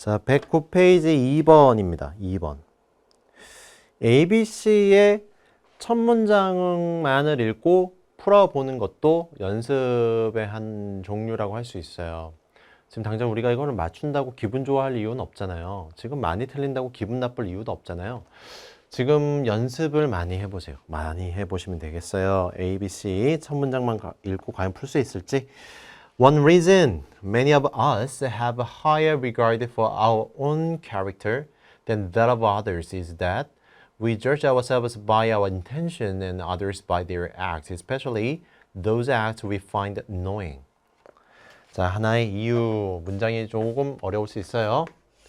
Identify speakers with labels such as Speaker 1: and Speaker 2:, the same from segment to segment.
Speaker 1: 자, 109페이지 2번입니다. 2번. ABC의 첫 문장만을 읽고 풀어보는 것도 연습의 한 종류라고 할 수 있어요. 지금 당장 우리가 이거를 맞춘다고 기분 좋아할 이유는 없잖아요. 지금 많이 틀린다고 기분 나쁠 이유도 없잖아요. 지금 연습을 많이 해보세요. 많이 해보시면 되겠어요. ABC 첫 문장만 읽고 과연 풀 수 있을지. One reason many of us have a higher regard for our own character than that of others is that we judge ourselves by our intention and others by their acts, especially those acts we find annoying. 자, 하나의 이유, 문장이 조금 어려울 수 있어요.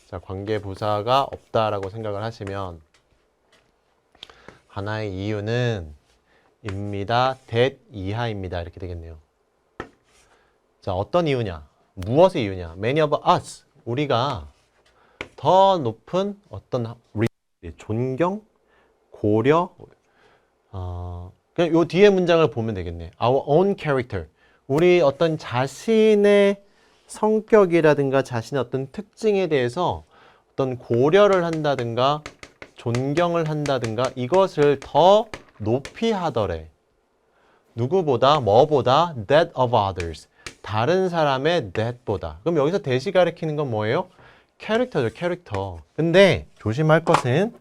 Speaker 1: 자, 관계부사가 없다라고 생각을 하시면 하나의 이유는 입니다. that 이하입니다. 이렇게 되겠네요. 자, 어떤 이유냐? 무엇의 이유냐? Many of us, 우리가 더 높은 어떤 존경, 고려, 그냥 요 뒤에 문장을 보면 되겠네. Our own character. 우리 어떤 자신의 성격이라든가 자신의 어떤 특징에 대해서 어떤 고려를 한다든가 존경을 한다든가 이것을 더 높이 하더래. 누구보다, 뭐보다, that of others. 다른 사람의 that보다. 그럼 여기서 that이 가리키는 건 뭐예요? 캐릭터죠, 캐릭터. 근데 조심할 것은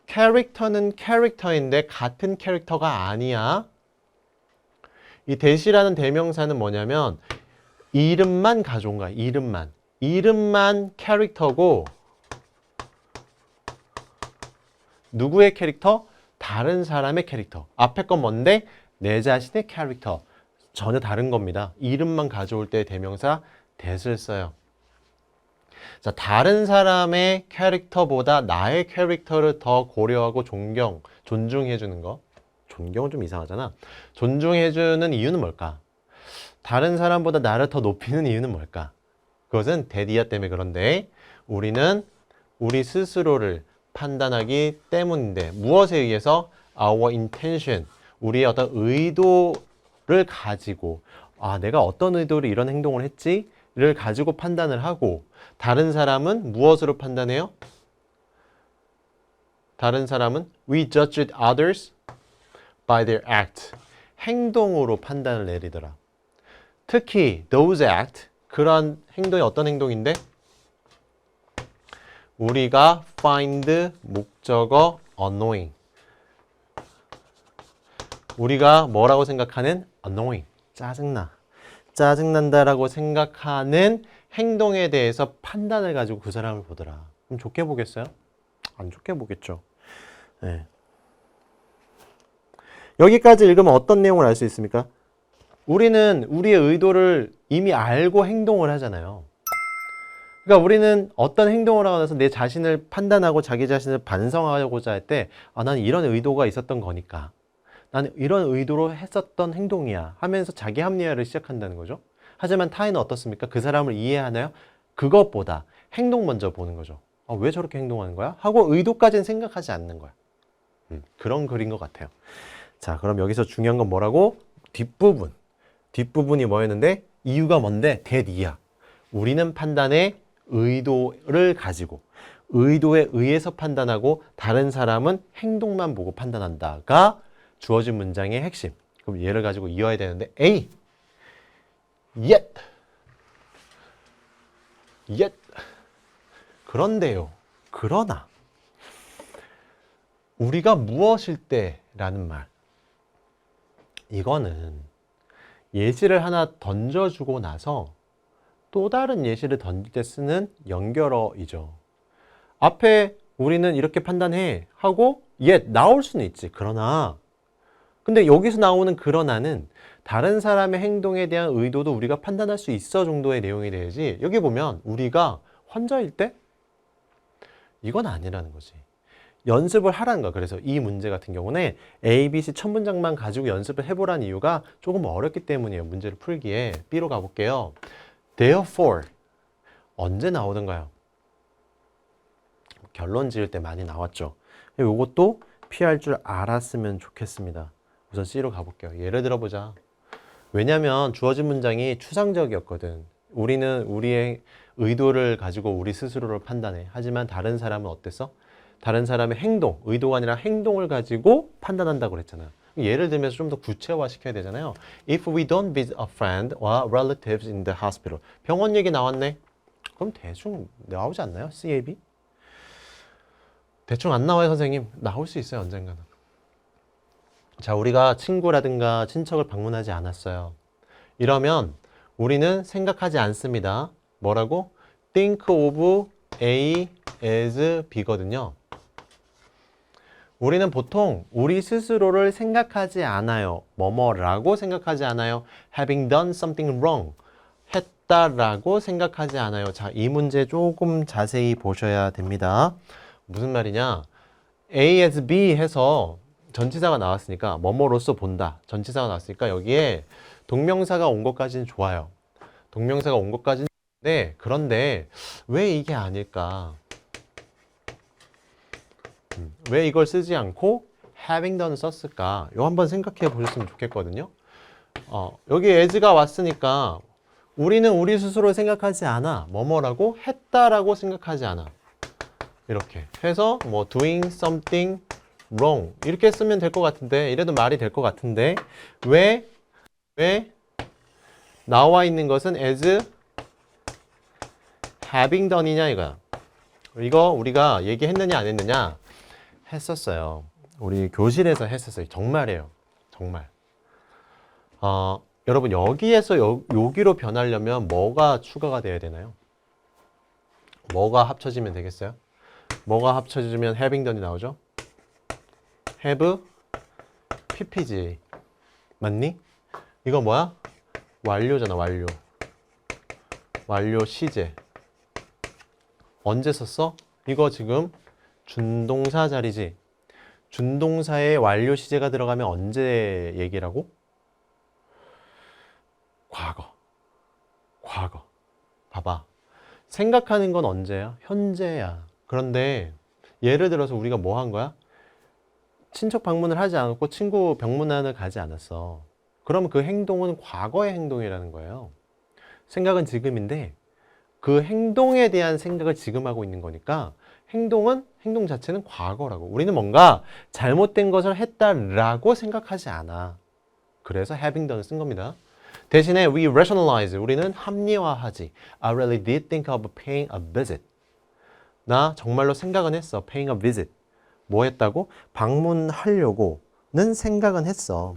Speaker 1: 캐릭터는 캐릭터인데 같은 캐릭터가 아니야. 이 that이라는 대명사는 뭐냐면 이름만 가져온 거야, 이름만. 이름만 캐릭터고 누구의 캐릭터? 다른 사람의 캐릭터. 앞에 건 뭔데? 내 자신의 캐릭터. 전혀 다른 겁니다. 이름만 가져올 때 대명사 that을 써요. 자, 다른 사람의 캐릭터보다 나의 캐릭터를 더 고려하고 존중해 주는 거. 존경은 좀 이상하잖아. 존중해 주는 이유는 뭘까? 다른 사람보다 나를 더 높이는 이유는 뭘까? 그것은 that이야 때문에 그런데 우리는 우리 스스로를 판단하기 때문인데 무엇에 의해서? Our intention. 우리의 어떤 의도를 가지고 내가 어떤 의도로 이런 행동을 했지? 를 가지고 판단을 하고 다른 사람은 무엇으로 판단해요? 다른 사람은 We judge others by their act. 행동으로 판단을 내리더라. 특히 those act. 그런 행동이 어떤 행동인데? 우리가 find 목적어 annoying. 우리가 뭐라고 생각하는? annoying. 짜증난다라고 생각하는 행동에 대해서 판단을 가지고 그 사람을 보더라. 그럼 좋게 보겠어요? 안 좋게 보겠죠. 네. 여기까지 읽으면 어떤 내용을 알 수 있습니까? 우리는 우리의 의도를 이미 알고 행동을 하잖아요. 그러니까 우리는 어떤 행동을 하고 나서 내 자신을 판단하고 자기 자신을 반성하고자 할 때 나는 이런 의도가 있었던 거니까 나는 이런 의도로 했었던 행동이야 하면서 자기 합리화를 시작한다는 거죠. 하지만 타인은 어떻습니까? 그 사람을 이해하나요? 그것보다 행동 먼저 보는 거죠. 왜 저렇게 행동하는 거야? 하고 의도까지는 생각하지 않는 거야. 그런 글인 것 같아요. 자, 그럼 여기서 중요한 건 뭐라고? 뒷부분이 뭐였는데? 이유가 뭔데? that이야. 우리는 판단에 의도를 가지고 의도에 의해서 판단하고 다른 사람은 행동만 보고 판단한다가 주어진 문장의 핵심. 그럼 얘를 가지고 이어야 되는데 A. Yet. 그런데요. 그러나 우리가 무엇일 때라는 말. 이거는 예시를 하나 던져주고 나서 또 다른 예시를 던질 때 쓰는 연결어이죠. 앞에 우리는 이렇게 판단해 하고 yet 나올 수는 있지. 그러나 근데 여기서 나오는 그러나는 다른 사람의 행동에 대한 의도도 우리가 판단할 수 있어 정도의 내용이 돼야지 여기 보면 우리가 환자일 때? 이건 아니라는 거지. 연습을 하라는 거야. 그래서 이 문제 같은 경우는 A, B, C 첫 문장만 가지고 연습을 해보라는 이유가 조금 어렵기 때문이에요. 문제를 풀기에. B로 가볼게요. Therefore 언제 나오던가요? 결론 지을 때 많이 나왔죠. 이것도 피할 줄 알았으면 좋겠습니다. 우선 C로 가볼게요. 예를 들어보자. 왜냐면 주어진 문장이 추상적이었거든. 우리는 의도를 가지고 우리 스스로를 판단해. 하지만 다른 사람은 어땠어? 다른 사람의 행동, 의도가 아니라 행동을 가지고 판단한다고 그랬잖아. 예를 들면서 좀 더 구체화 시켜야 되잖아요. If we don't visit a friend or relatives in the hospital. 병원 얘기 나왔네. 그럼 대충 나오지 않나요? CAB? 대충 안 나와요, 선생님. 나올 수 있어요, 언젠가는. 자, 우리가 친구라든가 친척을 방문하지 않았어요. 이러면 우리는 생각하지 않습니다. 뭐라고? Think of A as B거든요. 우리는 보통 우리 스스로를 생각하지 않아요. 뭐뭐라고 생각하지 않아요. Having done something wrong. 했다라고 생각하지 않아요. 자, 이 문제 조금 자세히 보셔야 됩니다. 무슨 말이냐? A as B 해서 전치사가 나왔으니까 뭐뭐로서 본다. 전치사가 나왔으니까 여기에 동명사가 온 것까지는 좋아요. 동명사가 온 것까지는 좋은데 그런데 왜 이게 아닐까? 왜 이걸 쓰지 않고 having done을 썼을까? 이거 한번 생각해 보셨으면 좋겠거든요. 여기 as가 왔으니까 우리는 우리 스스로 생각하지 않아. 뭐뭐라고 했다라고 생각하지 않아. 이렇게 해서 뭐 doing something wrong 이렇게 쓰면 될 것 같은데 이래도 말이 될 것 같은데 왜 나와 있는 것은 as having done이냐 이거야. 이거 우리가 얘기했느냐 안 했느냐 했었어요. 우리 교실에서 했었어요. 정말이에요. 정말. 여러분 여기에서 여기로 변하려면 뭐가 추가가 돼야 되나요? 뭐가 합쳐지면 되겠어요? 뭐가 합쳐지면 having done이 나오죠? have ppg 맞니? 이거 뭐야? 완료잖아. 완료 시제. 언제 썼어? 이거 지금 준동사 자리지. 준동사에 완료 시제가 들어가면 언제 얘기라고? 과거. 봐봐. 생각하는 건 언제야? 현재야. 그런데 예를 들어서 우리가 뭐 한 거야? 친척 방문을 하지 않았고 친구 병문안을 가지 않았어. 그럼 그 행동은 과거의 행동이라는 거예요. 생각은 지금인데 그 행동에 대한 생각을 지금 하고 있는 거니까 행동 자체는 과거라고. 우리는 뭔가 잘못된 것을 했다라고 생각하지 않아. 그래서 having done을 쓴 겁니다. 대신에 we rationalize, 우리는 합리화하지. I really did think of paying a visit. 나 정말로 생각은 했어. paying a visit. 뭐 했다고? 방문하려고는 생각은 했어.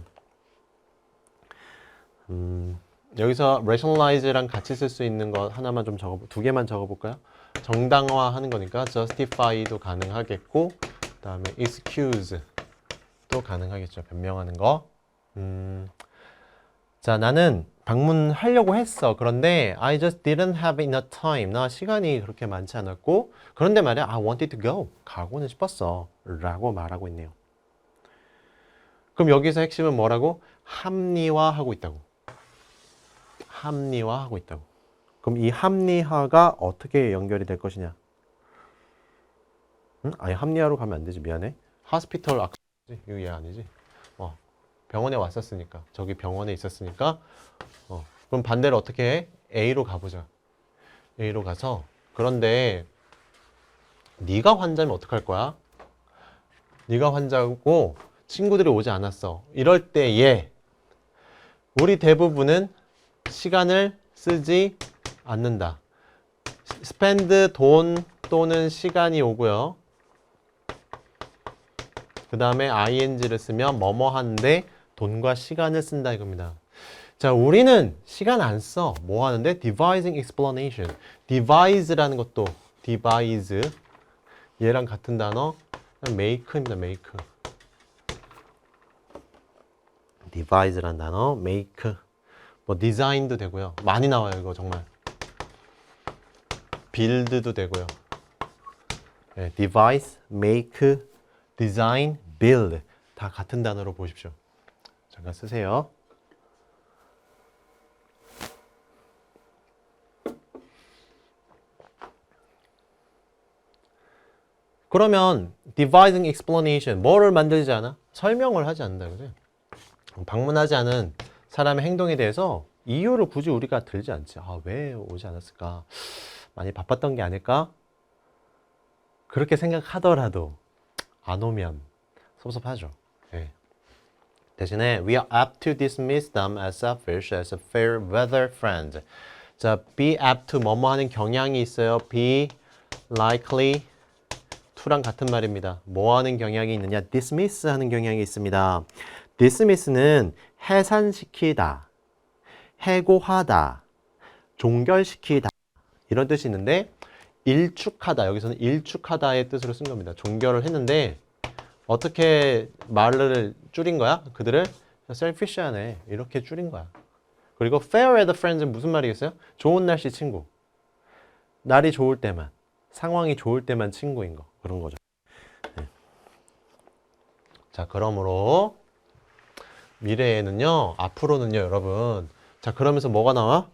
Speaker 1: 여기서 rationalize랑 같이 쓸 수 있는 거 하나만 좀 두 개만 적어볼까요? 정당화하는 거니까 justify도 가능하겠고, 그 다음에 excuse도 가능하겠죠. 변명하는 거. 자, 나는 방문하려고 했어. 그런데 I just didn't have enough time. 나 시간이 그렇게 많지 않았고, 그런데 말이야, I wanted to go. 가고는 싶었어. 라고 말하고 있네요. 그럼 여기서 핵심은 뭐라고? 합리화하고 있다고. 합리화하고 있다고. 그럼 이 합리화가 어떻게 연결이 될 것이냐? 응? 아니, 합리화로 가면 안 되지. 미안해. hospital access. 이거 얘 아니지? 병원에 왔었으니까. 저기 병원에 있었으니까. 그럼 반대로 어떻게 해? A로 가보자. A로 가서. 그런데 네가 환자면 어떡할 거야? 네가 환자고 친구들이 오지 않았어. 이럴 때에 우리 대부분은 시간을 쓰지 않는다. spend 돈 또는 시간이 오고요. 그 다음에 ing를 쓰면 뭐뭐 하는데 돈과 시간을 쓴다 이겁니다. 자, 우리는 시간 안 써. 뭐 하는데? devising explanation. devise라는 것도 devise 얘랑 같은 단어 make입니다. make. devise라는 단어 make. 뭐 design도 되고요. 많이 나와요. 이거 정말. build도 되고요. 네, devise, make, design, build 다 같은 단어로 보십시오. 잠깐 쓰세요. 그러면 devising explanation 뭐를 만들지 않아? 설명을 하지 않는다 그래. 방문하지 않은 사람의 행동에 대해서 이유를 굳이 우리가 들지 않지. 왜 오지 않았을까? 많이 바빴던 게 아닐까? 그렇게 생각하더라도 안 오면 섭섭하죠. 예. 대신에 we are apt to dismiss them as selfish, as a fair weather friend. 자, be apt to 뭐뭐 하는 경향이 있어요. be likely to랑 같은 말입니다. 뭐 하는 경향이 있느냐? dismiss 하는 경향이 있습니다. dismiss는 해산시키다, 해고하다, 종결시키다 이런 뜻이 있는데 일축하다, 여기서는 일축하다의 뜻으로 쓴 겁니다. 종결을 했는데 어떻게 말을 줄인 거야? 그들을 selfish하네 이렇게 줄인 거야. 그리고 fair weather friends는 무슨 말이겠어요? 좋은 날씨 친구. 날이 좋을 때만, 상황이 좋을 때만 친구인 거. 그런 거죠. 네. 자, 그러므로 미래에는요, 앞으로는요, 여러분. 자, 그러면서 뭐가 나와?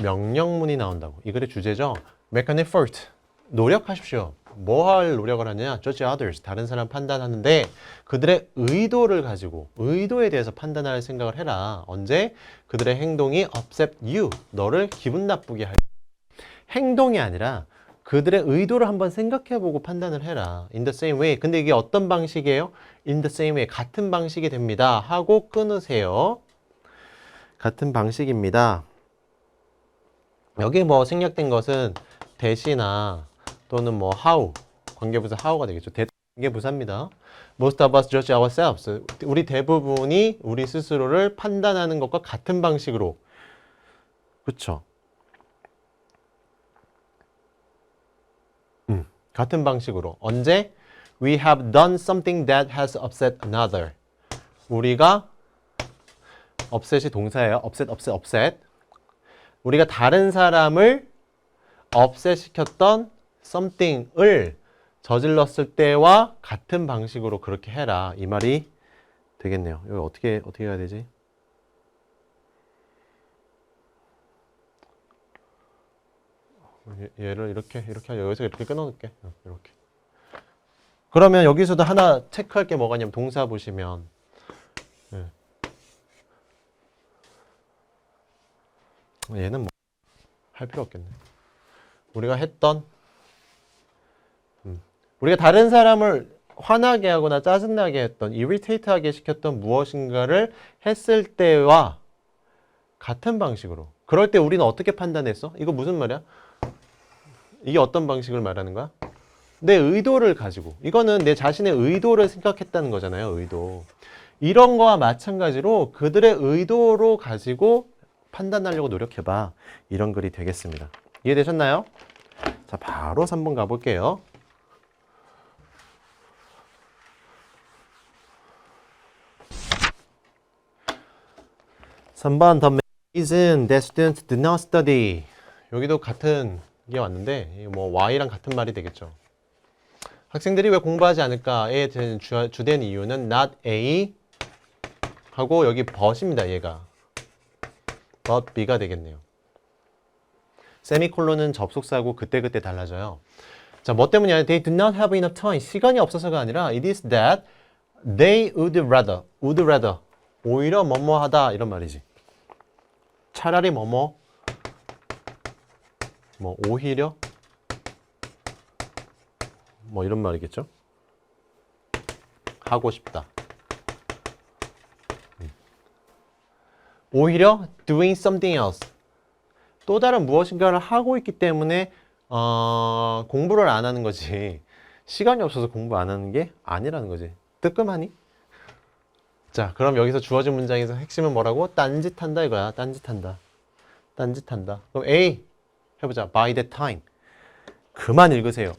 Speaker 1: 명령문이 나온다고. 이 글의 주제죠. Make an effort. 노력하십시오. 뭐 할 노력을 하느냐? Judge others. 다른 사람 판단하는데 그들의 의도를 가지고 의도에 대해서 판단할 생각을 해라. 언제? 그들의 행동이 upset you. 너를 기분 나쁘게 할 행동이 아니라 그들의 의도를 한번 생각해보고 판단을 해라. In the same way. 근데 이게 어떤 방식이에요? In the same way. 같은 방식이 됩니다. 하고 끊으세요. 같은 방식입니다. 여기 뭐 생략된 것은 대시나 또는 뭐 how, 관계부사 how가 되겠죠. 관계부사입니다. Most of us judge ourselves. 우리 대부분이 우리 스스로를 판단하는 것과 같은 방식으로. 그렇죠. 같은 방식으로. 언제? We have done something that has upset another. 우리가 upset이 동사예요. upset. 우리가 다른 사람을 upset 시켰던 something을 저질렀을 때와 같은 방식으로 그렇게 해라. 이 말이 되겠네요. 이거 어떻게 해야 되지? 얘를 이렇게 여기서 이렇게 끊어놓을게. 이렇게. 그러면 여기서도 하나 체크할 게 뭐가 있냐면 동사 보시면 얘는 뭐 할 필요 없겠네. 우리가 했던 우리가 다른 사람을 화나게 하거나 짜증나게 했던 irritate하게 시켰던 무엇인가를 했을 때와 같은 방식으로. 그럴 때 우리는 어떻게 판단했어? 이거 무슨 말이야? 이게 어떤 방식을 말하는 거야? 내 의도를 가지고. 이거는 내 자신의 의도를 생각했다는 거잖아요. 의도. 이런 거와 마찬가지로 그들의 의도로 가지고 판단하려고 노력해봐. 이런 글이 되겠습니다. 이해되셨나요? 자, 바로 3번 가볼게요. 3번 The reason that students do not study. 여기도 같은 게 왔는데 뭐 Y랑 같은 말이 되겠죠. 학생들이 왜 공부하지 않을까에 대한 주된 이유는 not A 하고 여기 but입니다. 얘가 but B가 되겠네요. 세미콜론은 접속사고 그때그때 달라져요. 자, 뭐 때문이야? They do not have enough time. 시간이 없어서가 아니라 it is that they would rather 오히려 뭐뭐 하다 이런 말이지. 차라리 뭐뭐 뭐 오히려 뭐 이런 말이겠죠. 하고 싶다. 오히려 doing something else. 또 다른 무엇인가를 하고 있기 때문에 공부를 안 하는 거지. 시간이 없어서 공부 안 하는 게 아니라는 거지. 뜨끔하니? 자, 그럼 여기서 주어진 문장에서 핵심은 뭐라고? 딴짓한다 이거야. 딴짓한다. 그럼 A 해보자. By that time. 그만 읽으세요.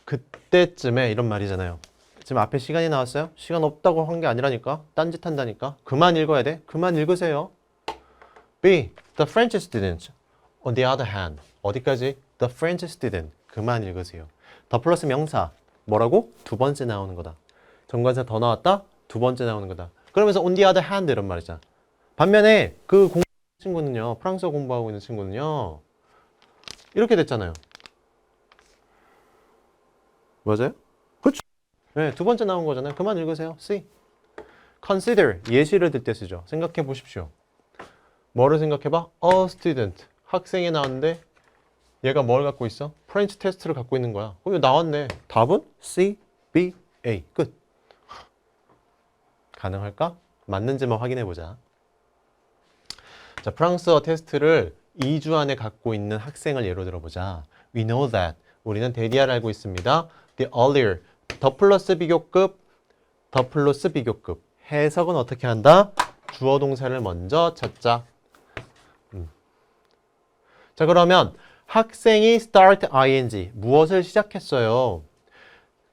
Speaker 1: 그때쯤에 이런 말이잖아요. 지금 앞에 시간이 나왔어요? 시간 없다고 한 게 아니라니까. 딴짓한다니까. 그만 읽어야 돼. 그만 읽으세요. B. The French students. On the other hand. 어디까지? The French student. 그만 읽으세요. 더 플러스 명사. 뭐라고? 두 번째 나오는 거다. 정관사 더 나왔다? 두 번째 나오는 거다. 그러면서 on the other hand 이런 말이잖아. 반면에 그 공부하는 친구는요. 프랑스어 공부하고 있는 친구는요. 이렇게 됐잖아요. 맞아요? 그렇죠. 네, 두 번째 나온 거잖아요. 그만 읽으세요. C. Consider. 예시를 들 때 쓰죠. 생각해 보십시오. 뭐를 생각해봐? A student. 학생이 나왔는데 얘가 뭘 갖고 있어? 프렌치 테스트를 갖고 있는 거야. 이거 나왔네. 답은 C, B, A. 끝. 가능할까? 맞는지만 확인해 보자. 자, 프랑스어 테스트를 2주 안에 갖고 있는 학생을 예로 들어보자. We know that. 우리는 대디아를 알고 있습니다. The earlier. 더 플러스 비교급, 더 플러스 비교급. 해석은 어떻게 한다? 주어 동사를 먼저 찾자. 자, 그러면 학생이 start ing. 무엇을 시작했어요?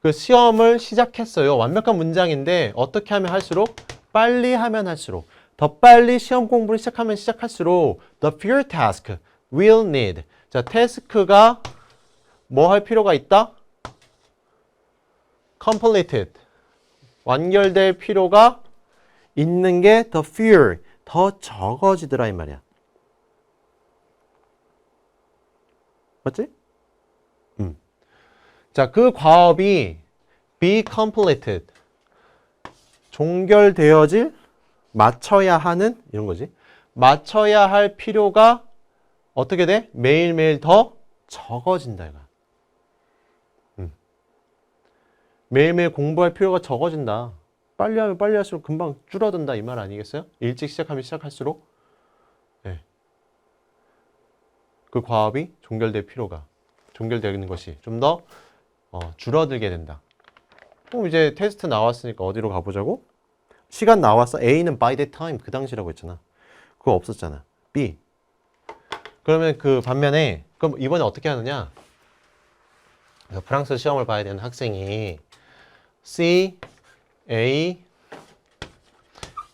Speaker 1: 그 시험을 시작했어요. 완벽한 문장인데 어떻게 하면 할수록? 빨리 하면 할수록. 더 빨리 시험 공부를 시작하면 시작할수록 the fewer task will need. 자, 태스크가 뭐 할 필요가 있다? completed. 완결될 필요가 있는 게 the fewer. 더 적어지더라 이 말이야. 맞지? 자, 그 과업이 be completed. 종결되어질, 맞춰야 하는, 이런 거지. 맞춰야 할 필요가 어떻게 돼? 매일매일 더 적어진다, 이거. 매일매일 공부할 필요가 적어진다. 빨리 하면 빨리 할수록 금방 줄어든다, 이 말 아니겠어요? 일찍 시작하면 시작할수록. 네. 그 과업이 종결되는 것이 좀 더 줄어들게 된다. 그럼 이제 테스트 나왔으니까 어디로 가보자고? 시간 나왔어. A는 by that time 그 당시라고 했잖아. 그거 없었잖아. B. 그러면 그 반면에 그럼 이번에 어떻게 하느냐? 프랑스 시험을 봐야 되는 학생이 C, A,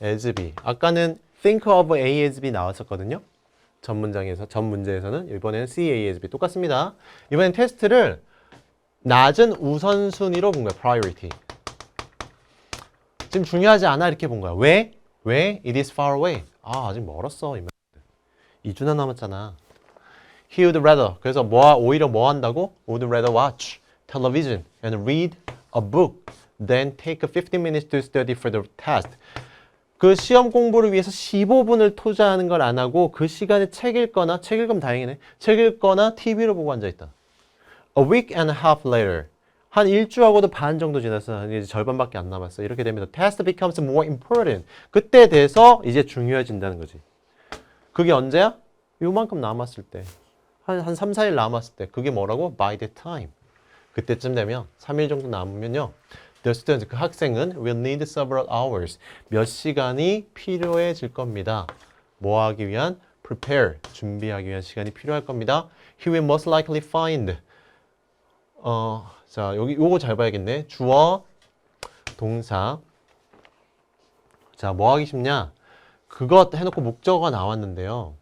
Speaker 1: as B. 아까는 think of A as B 나왔었거든요. 전 문제에서는 이번에는 C, A as B 똑같습니다. 이번엔 테스트를 낮은 우선순위로 본 거야. priority. 지금 중요하지 않아 이렇게 본 거야. 왜? It is far away. 아직 멀었어. 2주나 남았잖아. He would rather. 그래서 오히려 뭐 한다고? Would rather watch television and read a book than take 15 minutes to study for the test. 그 시험 공부를 위해서 15분을 투자하는 걸 안 하고 그 시간에 책 읽으면 다행이네. 책 읽거나 TV를 보고 앉아있다. A week and a half later. 한 일주하고도 반 정도 지났어. 이제 절반밖에 안 남았어. 이렇게 되면 the test becomes more important. 그때 돼서 이제 중요해진다는 거지. 그게 언제야? 요만큼 남았을 때. 한 3, 4일 남았을 때. 그게 뭐라고? By that time. 그때쯤 되면 3일 정도 남으면요. The student, 그 학생은 will need several hours. 몇 시간이 필요해질 겁니다. 뭐 하기 위한? Prepare, 준비하기 위한 시간이 필요할 겁니다. He will most likely find. 자, 여기 요거 잘 봐야겠네. 주어, 동사. 자, 뭐 하기 쉽냐? 그것 해놓고 목적어가 나왔는데요.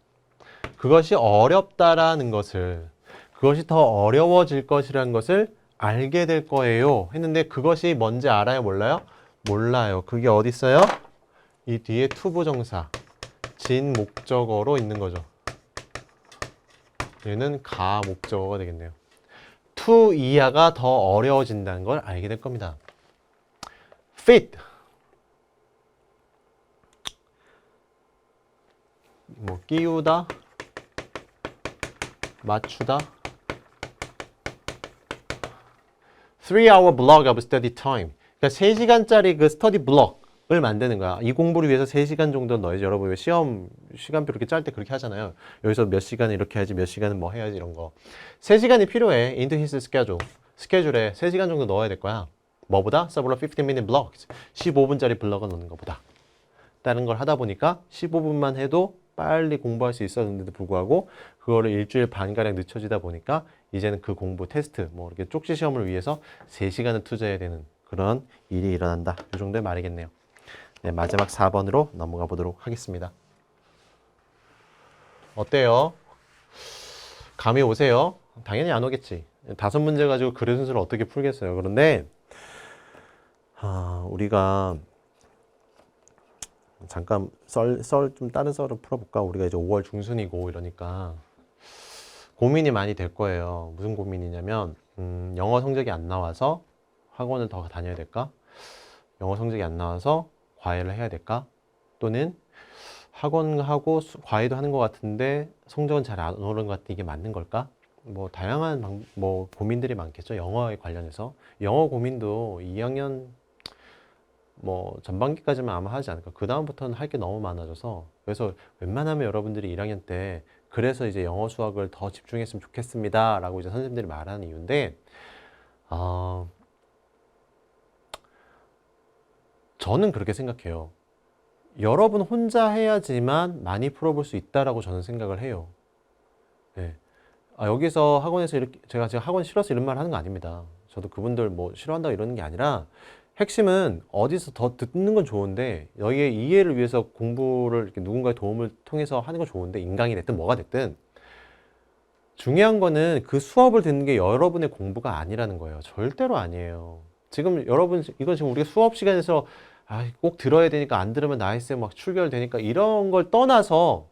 Speaker 1: 그것이 어렵다라는 것을, 그것이 더 어려워질 것이라는 것을 알게 될 거예요. 했는데 그것이 뭔지 알아요? 몰라요? 몰라요. 그게 어디 있어요? 이 뒤에 투부정사, 진 목적어로 있는 거죠. 얘는 가 목적어가 되겠네요. to 이하가 더 어려워진다는 걸 알게 될 겁니다. fit. 뭐 끼우다, 맞추다. 3-hour block of study time. 그러니까 3시간짜리 그 스터디 블럭을 만드는 거야. 이 공부를 위해서 3시간 정도 넣어야지. 여러분 왜 시험 시간표 이렇게 짤 때 그렇게 하잖아요. 여기서 몇 시간은 이렇게 해야지, 몇 시간은 뭐 해야지 이런 거. 3시간이 필요해. into his schedule. 스케줄에 3시간 정도 넣어야 될 거야. 뭐보다? several 15-minute blocks. 15분짜리 블럭을 넣는 것보다. 다른 걸 하다 보니까 15분만 해도 빨리 공부할 수 있었는데도 불구하고 그거를 일주일 반가량 늦춰지다 보니까 이제는 그 공부 테스트 뭐 이렇게 쪽지 시험을 위해서 3시간을 투자해야 되는 그런 일이 일어난다. 이 정도의 말이겠네요. 네, 마지막 4번으로 넘어가 보도록 하겠습니다. 어때요? 감이 오세요? 당연히 안 오겠지. 5문제 가지고 글의 순서를 어떻게 풀겠어요. 그런데 우리가 잠깐 좀 다른 썰을 풀어볼까? 우리가 이제 5월 중순이고 이러니까 고민이 많이 될 거예요. 무슨 고민이냐면 영어 성적이 안 나와서 학원을 더 다녀야 될까? 영어 성적이 안 나와서 과외를 해야 될까? 또는 학원하고 과외도 하는 것 같은데 성적은 잘 안 오른 것 같은데 이게 맞는 걸까? 뭐 다양한 뭐 고민들이 많겠죠. 영어에 관련해서. 영어 고민도 2학년 뭐 전반기까지만 아마 하지 않을까. 그 다음부터는 할 게 너무 많아져서 그래서 웬만하면 여러분들이 1학년 때 그래서 이제 영어 수학을 더 집중했으면 좋겠습니다 라고 이제 선생님들이 말하는 이유인데 저는 그렇게 생각해요. 여러분 혼자 해야지만 많이 풀어볼 수 있다라고 저는 생각을 해요. 네. 여기서 학원에서 이렇게 제가 학원 싫어서 이런 말 하는 거 아닙니다. 저도 그분들 뭐 싫어한다고 이러는 게 아니라 핵심은 어디서 더 듣는 건 좋은데 너희의 이해를 위해서 공부를 이렇게 누군가의 도움을 통해서 하는 건 좋은데 인강이 됐든 뭐가 됐든 중요한 거는 그 수업을 듣는 게 여러분의 공부가 아니라는 거예요. 절대로 아니에요. 지금 여러분 이건 지금 우리가 수업 시간에서 꼭 들어야 되니까 안 들으면 나이스에 막 출결되니까 이런 걸 떠나서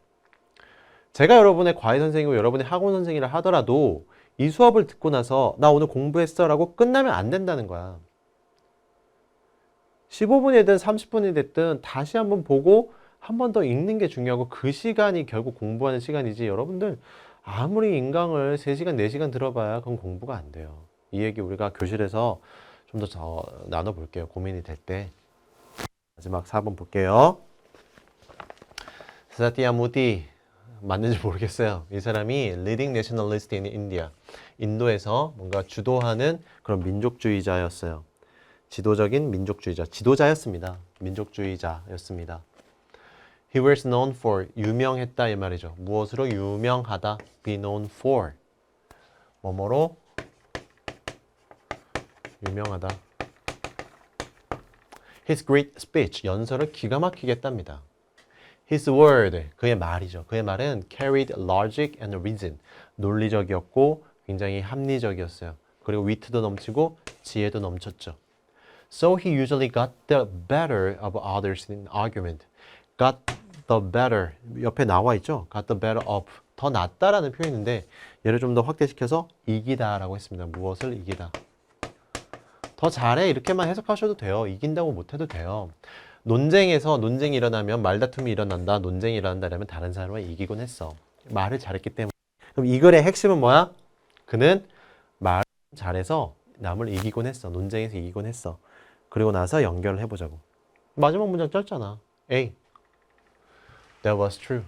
Speaker 1: 제가 여러분의 과외 선생이고 여러분의 학원 선생이라 하더라도 이 수업을 듣고 나서 나 오늘 공부했어 라고 끝나면 안 된다는 거야. 15분이든 30분이 됐든 다시 한번 보고 한 번 더 읽는 게 중요하고 그 시간이 결국 공부하는 시간이지. 여러분들 아무리 인강을 3시간, 4시간 들어봐야 그건 공부가 안 돼요. 이 얘기 우리가 교실에서 좀 더 나눠볼게요. 고민이 될 때. 마지막 4번 볼게요. 사티야 무디 맞는지 모르겠어요. 이 사람이 leading nationalist in India. 인도에서 뭔가 주도하는 그런 민족주의자였어요. 지도적인 민족주의자, 지도자였습니다. 민족주의자였습니다. He was known for, 유명했다 이 말이죠. 무엇으로 유명하다, be known for. 뭐뭐로 유명하다. His great speech, 연설을 기가 막히게 했답니다. His word, 그의 말이죠. 그의 말은 carried logic and reason, 논리적이었고 굉장히 합리적이었어요. 그리고 위트도 넘치고 지혜도 넘쳤죠. So he usually got the better of others in argument. Got the better, 옆에 나와 있죠? Got the better of, 더 낫다라는 표현인데 얘를 좀 더 확대시켜서 이기다라고 했습니다. 무엇을 이기다. 더 잘해 이렇게만 해석하셔도 돼요. 이긴다고 못해도 돼요. 논쟁에서 논쟁이 일어나면 말다툼이 일어난다, 논쟁이 일어난다라면 다른 사람을 이기곤 했어. 말을 잘했기 때문에. 그럼 이 글의 핵심은 뭐야? 그는 말을 잘해서 남을 이기곤 했어. 논쟁에서 이기곤 했어. 그리고 나서 연결을 해보자고. 마지막 문장 짧잖아. A. That was true.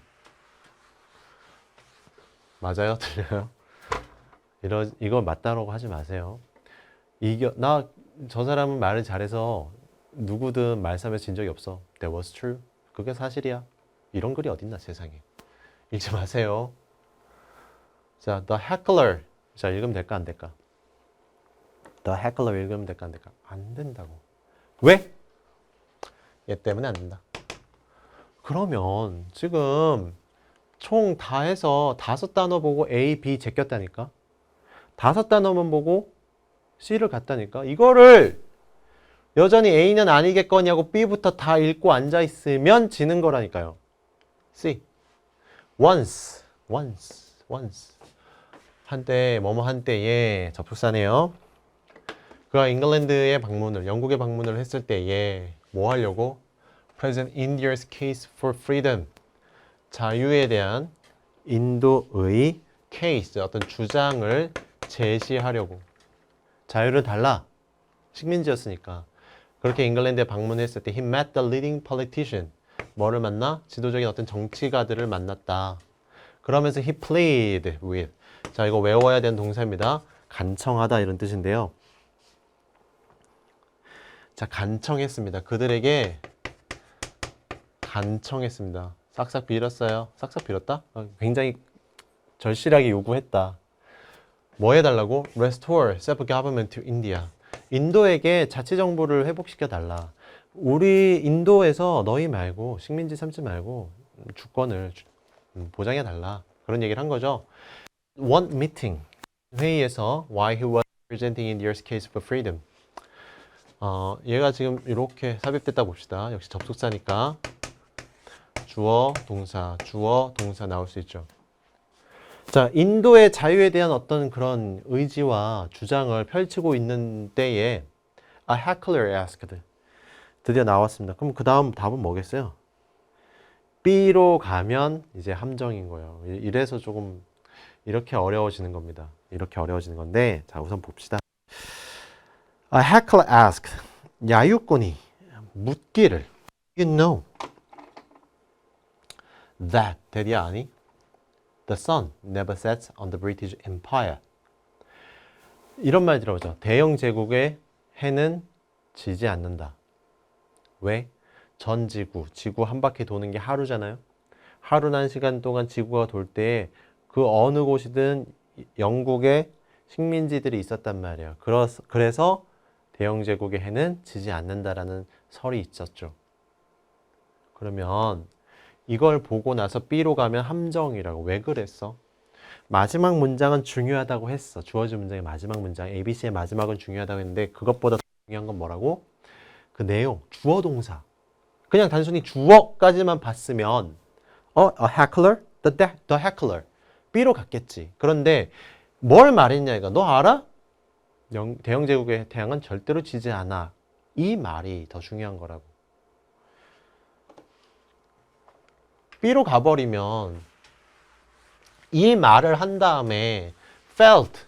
Speaker 1: 맞아요? 들려요? 이거 맞다라고 하지 마세요. 저 사람은 말을 잘해서 누구든 말싸움에서 진 적이 없어. That was true. 그게 사실이야. 이런 글이 어딨나 세상에. 읽지 마세요. 자, the heckler. 자, 읽으면 될까 안 될까? The heckler 읽으면 될까 안 될까? 안 된다고. 왜? 얘 때문에 안 된다. 그러면 지금 총 다 해서 5단어 보고 A, B 제꼈다니까? 5단어만 보고 C를 갔다니까? 이거를 여전히 A는 아니겠거냐고 B부터 다 읽고 앉아있으면 지는 거라니까요. C. once. 한때, 뭐뭐 한때에 접속사네요. 그가 잉글랜드에 방문을, 영국에 방문을 했을 때에 뭐 하려고? President India's case for freedom. 자유에 대한 인도의 케이스, 어떤 주장을 제시하려고. 자유를 달라. 식민지였으니까. 그렇게 잉글랜드에 방문했을 때 he met the leading politician. 뭐를 만나? 지도적인 어떤 정치가들을 만났다. 그러면서 he pleaded with. 자, 이거 외워야 되는 동사입니다. 간청하다 이런 뜻인데요. 자, 간청했습니다. 그들에게 간청했습니다. 싹싹 빌었어요. 싹싹 빌었다? 굉장히 절실하게 요구했다. 뭐 해달라고? Restore self-government to India. 인도에게 자치정부를 회복시켜 달라. 우리 인도에서 너희 말고 식민지 삼지 말고 주권을 보장해 달라. 그런 얘기를 한 거죠. One meeting. 회의에서 why he was presenting India's case for freedom. 얘가 지금 이렇게 삽입됐다 봅시다. 역시 접속사니까 주어, 동사 나올 수 있죠. 자, 인도의 자유에 대한 어떤 그런 의지와 주장을 펼치고 있는 때에 a heckler asked. 드디어 나왔습니다. 그럼 그 다음 답은 뭐겠어요? B로 가면 이제 함정인 거예요. 이래서 조금 이렇게 어려워지는 겁니다. 이렇게 어려워지는 건데 자 우선 봅시다. A heckler asked. 야유꾼이 묻기를 You know that이 아니? The sun never sets on the British Empire. 이런 말 들어보죠. 대영 제국의 해는 지지 않는다. 왜? 전 지구, 지구 한 바퀴 도는 게 하루잖아요. 하루나 1시간 동안 지구가 돌 때에 그 어느 곳이든 영국에 식민지들이 있었단 말이에요. 그래서 대영 제국의 해는 지지 않는다라는 설이 있었죠. 그러면 이걸 보고 나서 B로 가면 함정이라고. 왜 그랬어? 마지막 문장은 중요하다고 했어. 주어진 문장의 마지막 문장, ABC의 마지막은 중요하다고 했는데 그것보다 더 중요한 건 뭐라고? 그 내용, 주어 동사. 그냥 단순히 주어까지만 봤으면 a heckler? The heckler. B로 갔겠지. 그런데 뭘 말했냐 이거. 너 알아? 대영 제국의 태양은 절대로 지지 않아. 이 말이 더 중요한 거라고. B로 가버리면 이 말을 한 다음에 felt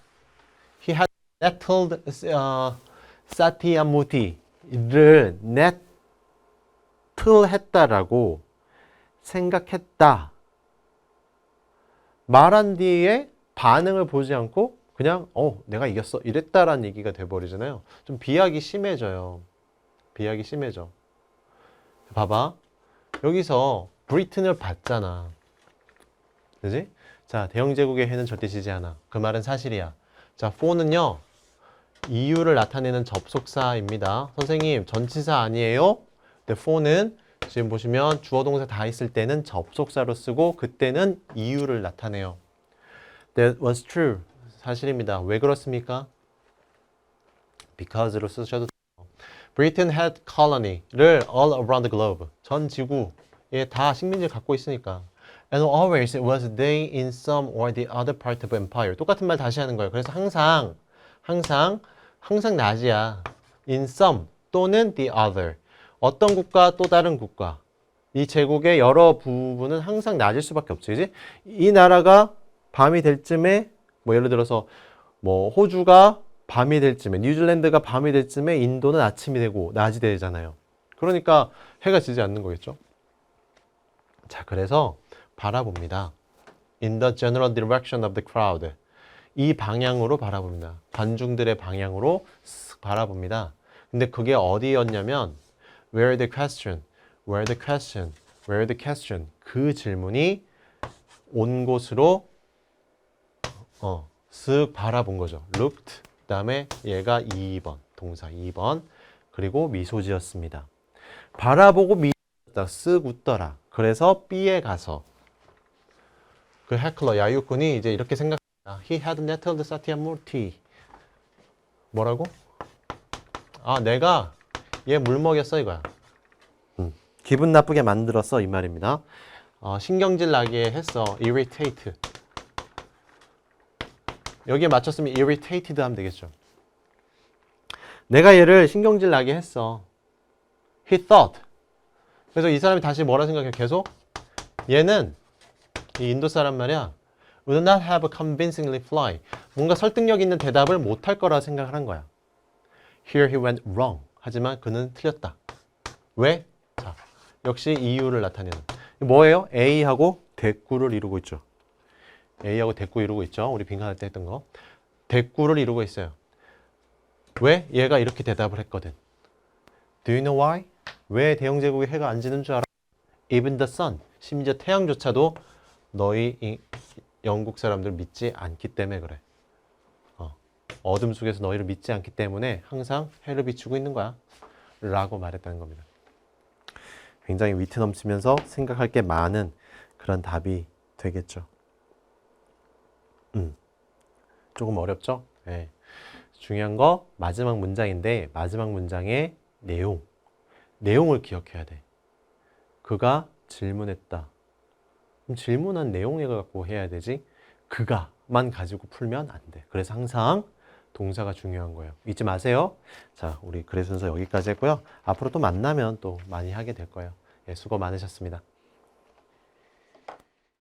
Speaker 1: he had nettled 사티야무티를 nettl했다라고 생각했다. 말한 뒤에 반응을 보지 않고 그냥 내가 이겼어 이랬다라는 얘기가 돼버리잖아요. 좀 비약이 심해져요. 비약이 심해져. 봐봐. 여기서 브리튼을 봤잖아. 그지? 자, 대영제국의 해는 절대 지지 않아. 그 말은 사실이야. 자, for는요. 이유를 나타내는 접속사입니다. 선생님, 전치사 아니에요? 근데 for는 지금 보시면 주어 동사 다 있을 때는 접속사로 쓰고 그때는 이유를 나타내요. That was true. 사실입니다. 왜 그렇습니까? Because로 쓰셔도 돼요. Britain had colony를 all around the globe. 전 지구에 다 식민지를 갖고 있으니까. And always it was they in some or the other part of empire. 똑같은 말 다시 하는 거예요. 그래서 항상 낮이야. In some 또는 the other. 어떤 국가 또 다른 국가. 이 제국의 여러 부분은 항상 낮을 수밖에 없지. 그지? 이 나라가 밤이 될 쯤에 뭐 예를 들어서 뭐 호주가 밤이 될 쯤에 뉴질랜드가 밤이 될 쯤에 인도는 아침이 되고 낮이 되잖아요. 그러니까 해가 지지 않는 거겠죠. 자, 그래서 바라봅니다. In the general direction of the crowd. 이 방향으로 바라봅니다. 관중들의 방향으로 바라봅니다. 근데 그게 어디였냐면 where the question, where the question, where the question. 그 질문이 온 곳으로 쓱 바라본 거죠. looked. 그다음에 얘가 2번. 동사 2번. 그리고 미소 지었습니다. 바라보고 미소다. 쓱 웃더라. 그래서 B에 가서 그 해클러 야유꾼이 이제 이렇게 생각합니다. He had nettled 사티야무티. 뭐라고? 내가 얘 물 먹였어 이거야. 기분 나쁘게 만들었어 이 말입니다. 신경질 나게 했어. irritate. 여기에 맞췄으면 irritated 하면 되겠죠. 내가 얘를 신경질 나게 했어. He thought. 그래서 이 사람이 다시 뭐라 생각해? 계속 얘는 이 인도 사람 말이야. Would not have a convincingly fly. 뭔가 설득력 있는 대답을 못할 거라 생각을 한 거야. Here he went wrong. 하지만 그는 틀렸다. 왜? 자, 역시 이유를 나타내는. 뭐예요? A하고 대꾸를 이루고 있죠. A하고 대꾸 이루고 있죠. 우리 빈칸할 때 했던 거. 대꾸를 이루고 있어요. 왜? 얘가 이렇게 대답을 했거든. Do you know why? 왜 대영제국의 해가 안 지는 줄 알아? Even the sun. 심지어 태양조차도 너희 영국 사람들 믿지 않기 때문에 그래. 어둠 속에서 너희를 믿지 않기 때문에 항상 해를 비추고 있는 거야. 라고 말했다는 겁니다. 굉장히 위트 넘치면서 생각할 게 많은 그런 답이 되겠죠. 조금 어렵죠? 네. 중요한 거 마지막 문장인데 마지막 문장의 내용을 기억해야 돼. 그가 질문했다. 그럼 질문한 내용을 갖고 해야 되지 그가만 가지고 풀면 안 돼. 그래서 항상 동사가 중요한 거예요. 잊지 마세요. 자, 우리 글의 순서 여기까지 했고요. 앞으로 또 만나면 또 많이 하게 될 거예요. 예, 수고 많으셨습니다.